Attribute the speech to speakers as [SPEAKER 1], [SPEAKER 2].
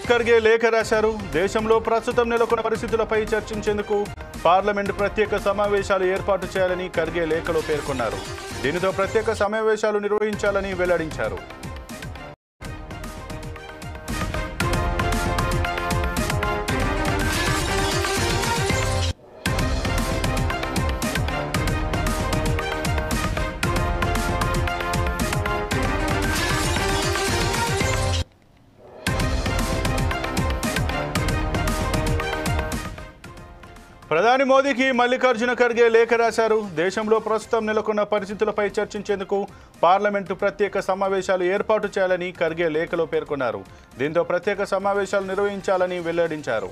[SPEAKER 1] ఖర్గే లేఖ రాశారు. దేశంలో ప్రస్తుతం నెలకొన్న పరిస్థితులపై చర్చించేందుకు పార్లమెంట్ ప్రత్యేక సమావేశాలు ఏర్పాటు చేయాలని ఖర్గే లేఖలో పేర్కొన్నారు. దీనితో ప్రత్యేక సమావేశాలు నిర్వహించాలని వెల్లడించారు. ప్రధాని మోదీకి మల్లికార్జున ఖర్గే లేఖ రాశారు. దేశంలో ప్రస్తుతం నెలకొన్న పరిస్థితులపై చర్చించేందుకు పార్లమెంటు ప్రత్యేక సమావేశాలు ఏర్పాటు చేయాలని ఖర్గే లేఖలో పేర్కొన్నారు. దీంతో ప్రత్యేక సమావేశాలు నిర్వహించాలని వెల్లడించారు.